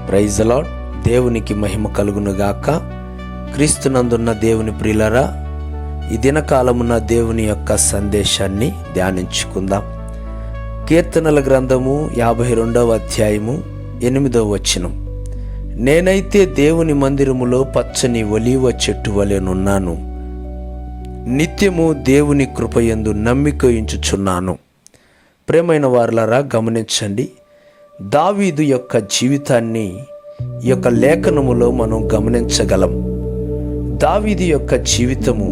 Praise the lord. దేవునికి మహిమ కలుగునుగాక. క్రీస్తునందున్న దేవుని ప్రియులారా, ఈ దినకాలమున దేవుని యొక్క సందేశాన్ని ధ్యానించుకుందాం. కీర్తనల గ్రంథము 52వ అధ్యాయము 8వ వచనం. నేనైతే దేవుని మందిరములో పచ్చని ఒలీవ చెట్టు వలెనున్నాను, నిత్యము దేవుని కృపయందు నమ్మిక ఉంచుచున్నాను. ప్రియమైన వారలారా, గమనించండి, దావీదు యొక్క జీవితాన్ని ఈ యొక్క లేఖనములో మనం గమనించగలం. దావీదు యొక్క జీవితము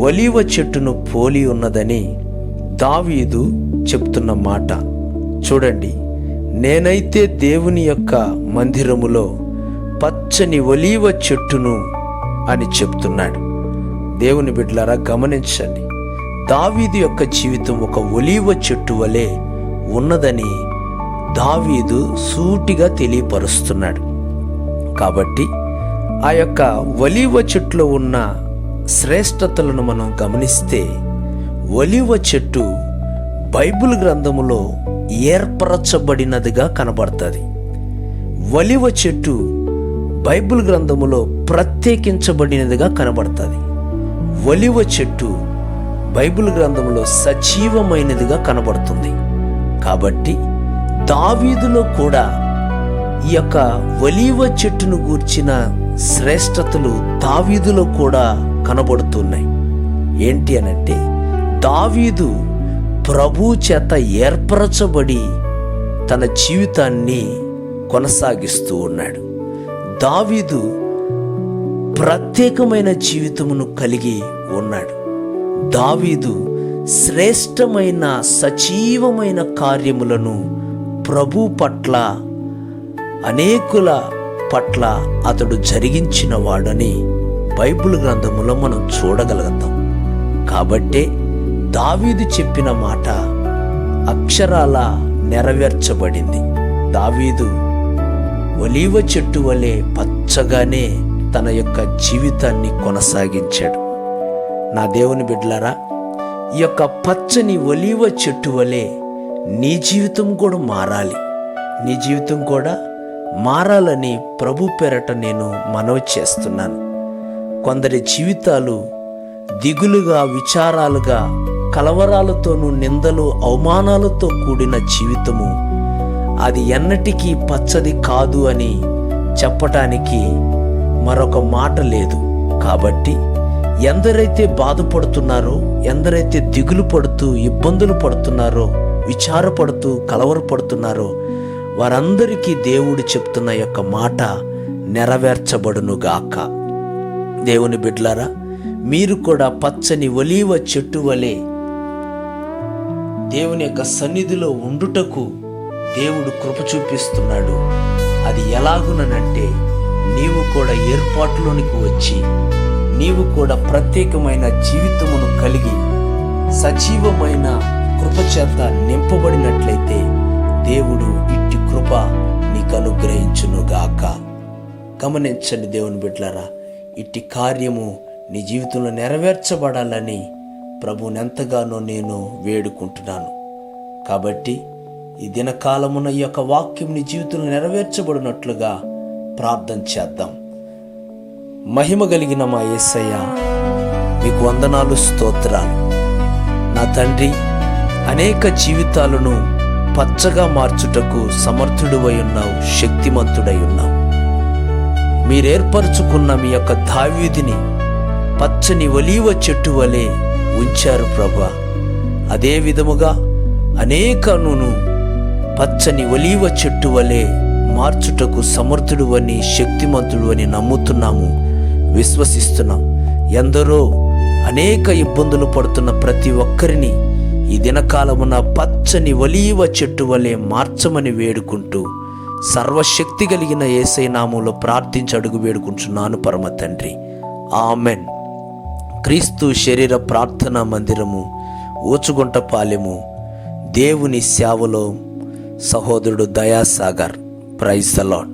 ఒలీవ చెట్టును పోలి ఉన్నదని దావీదు చెప్తున్న మాట చూడండి. నేనైతే దేవుని యొక్క మందిరములో పచ్చని ఒలీవ చెట్టును అని చెప్తున్నాడు. దేవుని బిడ్డలారా, గమనించండి, దావీదు యొక్క జీవితం ఒక ఒలీవ చెట్టు వలె ఉన్నదని దావీదు సూటిగా తెలియపరుస్తున్నాడు. కాబట్టి ఆ యొక్క ఒలీవ చెట్టులో ఉన్న శ్రేష్టతలను మనం గమనిస్తే, ఒలీవ చెట్టు బైబిల్ గ్రంథములో ఏర్పరచబడినదిగా కనబడుతుంది. ఒలీవ చెట్టు బైబిల్ గ్రంథములో ప్రత్యేకించబడినదిగా కనబడుతుంది. ఒలీవ చెట్టు బైబిల్ గ్రంథంలో సజీవమైనదిగా కనబడుతుంది. కాబట్టి దావీదులో కూడా ఈ యొక్క ఒలీవ చెట్టును గూర్చిన శ్రేష్టతలు దావీదులో కూడా కనబడుతున్నాయి. ఏంటి అనంటే, దావీదు ప్రభు చేత ఏర్పరచబడి తన జీవితాన్ని కొనసాగిస్తూ ఉన్నాడు. దావీదు ప్రత్యేకమైన జీవితమును కలిగి ఉన్నాడు. దావీదు శ్రేష్టమైన సజీవమైన కార్యములను ప్రభు పట్ల, అనేకుల పట్ల అతడు జరిగించిన వాడని బైబిల్ గ్రంథములో మనం చూడగలుగుతాం. కాబట్టే దావీదు చెప్పిన మాట అక్షరాల నెరవేర్చబడింది. దావీదు ఒలీవ చెట్టు వలె పచ్చగానే తన యొక్క జీవితాన్ని కొనసాగించాడు. నా దేవుని బిడ్డలారా, ఈ యొక్క పచ్చని ఒలీవ చెట్టు వలె నీ జీవితం కూడా మారాలి. నీ జీవితం కూడా మారాలని ప్రభు పేరట నేను మనవి చేస్తున్నాను. కొందరి జీవితాలు దిగులుగా, విచారాలుగా, కలవరాలతోనూ, నిందలు, అవమానాలతో కూడిన జీవితము, అది ఎన్నటికీ పచ్చది కాదు అని చెప్పటానికి మరొక మాట లేదు. కాబట్టి ఎందరైతే బాధపడుతున్నారో, ఎందరైతే దిగులు పడుతూ ఇబ్బందులు పడుతున్నారో, విచారపడుతూ కలవరపడుతున్నారో, వారందరికీ దేవుడు చెప్తున్న యొక్క మాట నెరవేర్చబడునుగాక. దేవుని బిడ్డలారా, మీరు కూడా పచ్చని ఒలీవ చెట్టు వలె దేవుని యొక్క సన్నిధిలో ఉండుటకు దేవుడు కృప చూపిస్తున్నాడు. అది ఎలాగునంటే, నీవు కూడా ఏర్పాటులోనికి వచ్చి, నీవు కూడా ప్రత్యేకమైన జీవితమును కలిగి సజీవమైన కృపచేత నింపబడినట్లయితే దేవుడు ఇట్టి కృప నీకు అనుగ్రహించునుగాక. గమనించండి దేవుని బిడ్డలారా, ఇట్టి కార్యము నీ జీవితంలో నెరవేర్చబడాలని ప్రభువుని ఎంతగానో నేను వేడుకుంటున్నాను. కాబట్టి ఈ దినకాలమున ఈ యొక్క వాక్యం నీ జీవితంలో నెరవేర్చబడినట్లుగా ప్రార్థన చేద్దాం. మహిమ కలిగిన మా యేసయ్య, మీకు వందనాలు, స్తోత్రాలు. నా తండ్రి, అనేక జీవితాలను పచ్చగా మార్చుటకు సమర్థుడివై ఉన్నావు, శక్తిమంతుడై ఉన్నావు. మీరేర్పరచుకున్న మీ యొక్క దావీదుని పచ్చని ఒలీవ చెట్టు వలె ఉంచారు ప్రభా. అదే విధముగా అనేకను పచ్చని ఒలీవ చెట్టు వలె మార్చుటకు సమర్థుడు అని, శక్తిమంతుడు అని నమ్ముతున్నాము, విశ్వసిస్తున్నాం. ఎందరో అనేక ఇబ్బందులు పడుతున్న ప్రతి ఒక్కరిని ఈ దినకాలమున పచ్చని ఒలీవ చెట్టు వలె మార్చమని వేడుకుంటూ, సర్వశక్తి కలిగిన యేసయ్య నామములో ప్రార్థించి అడుగు వేడుకుంటున్నాను పరమ తండ్రి. ఆమెన్. క్రీస్తు శరీర ప్రార్థనా మందిరము, ఊచుగుంటపాలెము, దేవుని సేవలో సహోదరుడు దయాసాగర్. Praise the lord.